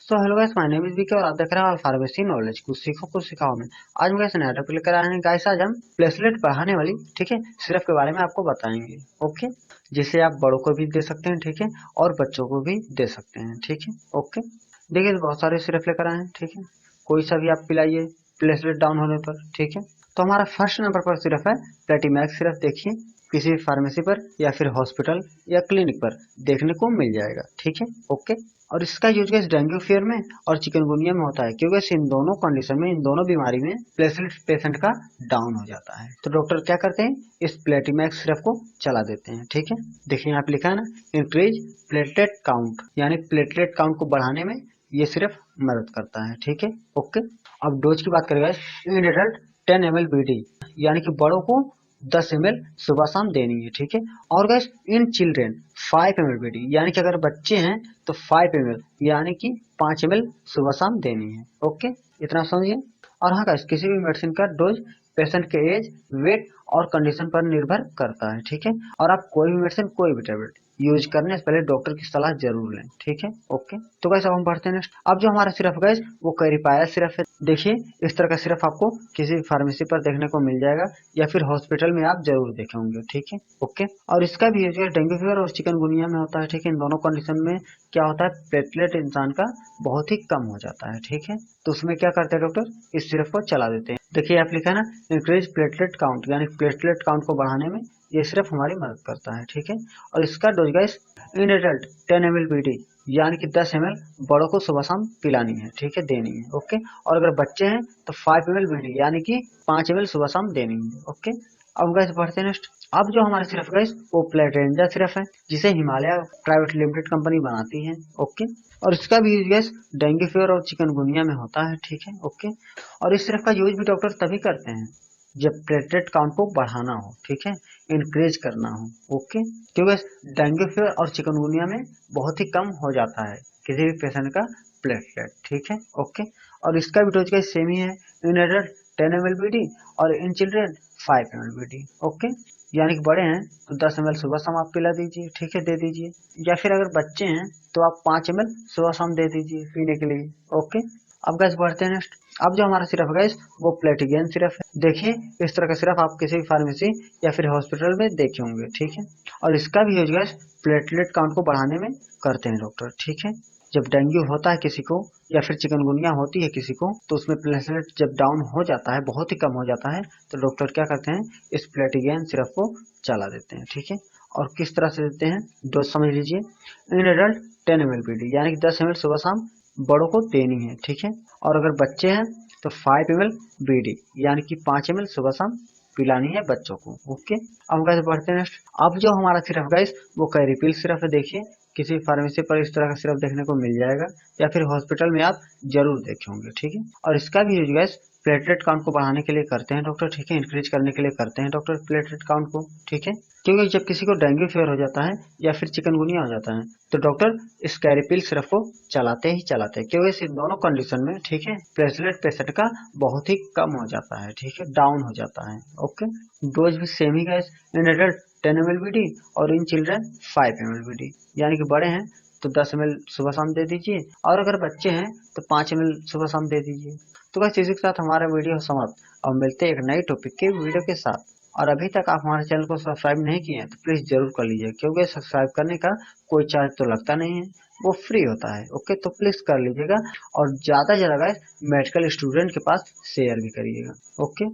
So hello guys, my name is Vicky और आप देख रहे हैं फार्मेसी नॉलेज। कुछ सीखो कुछ सिखाओ में। आज हम गाइस नया टॉपिक लेकर आए हैं गाइस। आज हम प्लेटलेट बढ़ाने वाली ठीक है सिरप के बारे में आपको बताएंगे। ओके, जिसे आप बड़ों को भी दे सकते हैं ठीक है, और बच्चों को भी दे सकते हैं ठीक है। ओके, देखिए बहुत सारे सिरप लेकर आए हैं ठीक है, कोई सा भी आप पिलाइए प्लेटलेट डाउन होने पर ठीक है। तो हमारा फर्स्ट नंबर पर सिरप है प्लेटीमैक्स सिरप। देखिए किसी भी फार्मेसी पर या फिर हॉस्पिटल या क्लिनिक पर देखने को मिल जाएगा ठीक है। ओके, और इसका यूज गाइस डेंगू फीवर में और चिकनगुनिया में होता है, क्योंकि इन दोनों कंडीशन में, इन दोनों बीमारी में प्लेटलेट पेशेंट का डाउन हो जाता है। तो डॉक्टर क्या करते हैं, इस प्लेटीमैक्स सिरप को चला देते हैं ठीक है। देखिए यहाँ पे लिखा है ना, इंक्रीज प्लेटलेट काउंट, यानी प्लेटलेट काउंट को बढ़ाने में ये सिर्फ मदद करता है ठीक है। ओके, अब डोज की बात करें guys, in adult 10 ml BD, यानी कि बड़ों को 10 ml सुबह शाम देनी है ठीक है। और guys in children 5 ml BD, यानी कि अगर बच्चे हैं तो 5 ml यानी कि 5 ml सुबह शाम देनी है। ओके, इतना समझिए। और हाँ गाइस, किसी भी मेडिसिन का डोज पेशेंट के एज, वेट और कंडीशन पर निर्भर करता है ठीक है। और आप कोई भी मेडिसिन, कोई भी टेबलेट यूज करने से पहले डॉक्टर की सलाह जरूर लें ठीक है। ओके, तो गाइस अब हम बढ़ते हैं नेक्स्ट। अब जो हमारा सिरप गाइस वो कैरिपाया सिरप है। देखिए इस तरह का सिरप आपको किसी भी फार्मेसी पर देखने को मिल जाएगा, या फिर हॉस्पिटल में आप जरूर देखे होंगे ठीक है। ओके, और इसका भी यूज डेंगू फीवर और चिकनगुनिया में होता है ठीक है। इन दोनों कंडीशन में क्या होता है, प्लेटलेट इंसान का बहुत ही कम हो जाता है ठीक है। तो उसमें क्या करते हैं डॉक्टर, इस सिरप को चला देते हैं। देखिए आप लिखा है ना, इंक्रीज प्लेटलेट काउंट, यानी प्लेटलेट काउंट को बढ़ाने में ये सिर्फ हमारी मदद करता है ठीक है। और इसका dose guys in adult 10 ml BD, यानी कि 10 ml बड़ों को सुबह शाम पिलानी है ठीक है, देनी है। ओके, और अगर बच्चे हैं तो 5 ml BD, यानी कि 5 ml सुबह शाम देनी है। ओके, अब गाइस बढ़ते हैं नेक्स्ट। अब जो हमारा सिरप गाइस वो प्लेटेंजा सिरप है, जिसे हिमालय प्राइवेट लिमिटेड कंपनी बनाती है। ओके, और इसका भी यूज गाइस डेंगू फीवर और चिकनगुनिया में होता है ठीक है। ओके, और इस सिरप का यूज भी डॉक्टर तभी करते हैं जब प्लेटलेट काउंट को बढ़ाना हो ठीक है, इंक्रीज करना हो। ओके, क्योंकि डेंगू फीवर और चिकनगुनिया में बहुत ही कम हो जाता है किसी भी पेशेंट का प्लेटलेट ठीक है। ओके, और इसका भी डोज का सेम ही है, इन एडल्ट 10 ml BD और in children 5 ml BD। Okay, यानी कि बड़े हैं तो 10 ml सुबह शाम आप पिला दीजिए ठीक है, दे दीजिए। या फिर अगर बच्चे हैं तो आप 5 ml सुबह शाम दे दीजिए पीने के लिए। ओके, अब गैस बढ़ते हैं नेक्स्ट। अब जो हमारा सिरप है गैस वो प्लेटिगेन सिरप है। देखिए इस तरह का सिरप आप किसी भी फार्मेसी या फिर हॉस्पिटल में देखे होंगे ठीक है। और इसका भी यूज गैस प्लेटलेट काउंट को बढ़ाने में करते हैं डॉक्टर ठीक है। जब डेंगू होता है किसी को या फिर चिकनगुनिया होती है किसी को, तो उसमें प्लेटलेट जब डाउन हो जाता है, बहुत ही कम हो जाता है, तो डॉक्टर क्या करते हैं, इस प्लेटिगेन सिरप को चला देते हैं ठीक है। और किस तरह से देते हैं, डोज समझ लीजिए। इन एडल्ट 10 ml BD, यानी कि 10 ml सुबह शाम बड़ों को देनी है ठीक है। और अगर बच्चे हैं तो 5 ml BD, यानी कि 5 ml सुबह शाम पिलानी है बच्चों को। ओके, अब गाइस बढ़ते हैं नेक्स्ट। अब जो हमारा सिरप गाइस वो कैरिपिल सिरप है। देखिए किसी फार्मेसी पर इस तरह का सिरप देखने को मिल जाएगा, या फिर हॉस्पिटल में आप जरूर देखे होंगे ठीक है। और इसका भी यूज गाइस प्लेटलेट काउंट को बढ़ाने के लिए करते हैं डॉक्टर ठीक है, इंक्रीज करने के लिए करते हैं डॉक्टर प्लेटलेट काउंट को ठीक है। क्योंकि जब किसी को डेंगू फीवर हो जाता है या फिर चिकनगुनिया हो जाता है, तो डॉक्टर इस कैरिपिल सिरप को चलाते ही चलाते हैं, क्योंकि इस दोनों कंडीशन में ठीक है प्लेटलेट पेशेंट का बहुत ही कम हो जाता है ठीक है, डाउन हो जाता है। ओके, डोज भी same he guys, in adult 10 ml BD और इन चिल्ड्रन 5 ml BD, यानी कि बड़े हैं तो 10 ml सुबह शाम दे दीजिए, और अगर बच्चे हैं तो 5 ml सुबह शाम दे दीजिए। तो बस इसी के साथ हमारा वीडियो समाप्त। अब मिलते हैं एक नई टॉपिक के वीडियो के साथ। और अभी तक आप हमारे चैनल को सब्सक्राइब नहीं किए हैं तो प्लीज जरूर कर लीजिए, क्योंकि सब्सक्राइब करने का कोई चार्ज तो लगता नहीं है, वो फ्री होता है। ओके, तो प्लीज कर लीजिएगा, और ज्यादा से ज्यादा मेडिकल स्टूडेंट के पास शेयर भी करिएगा। ओके।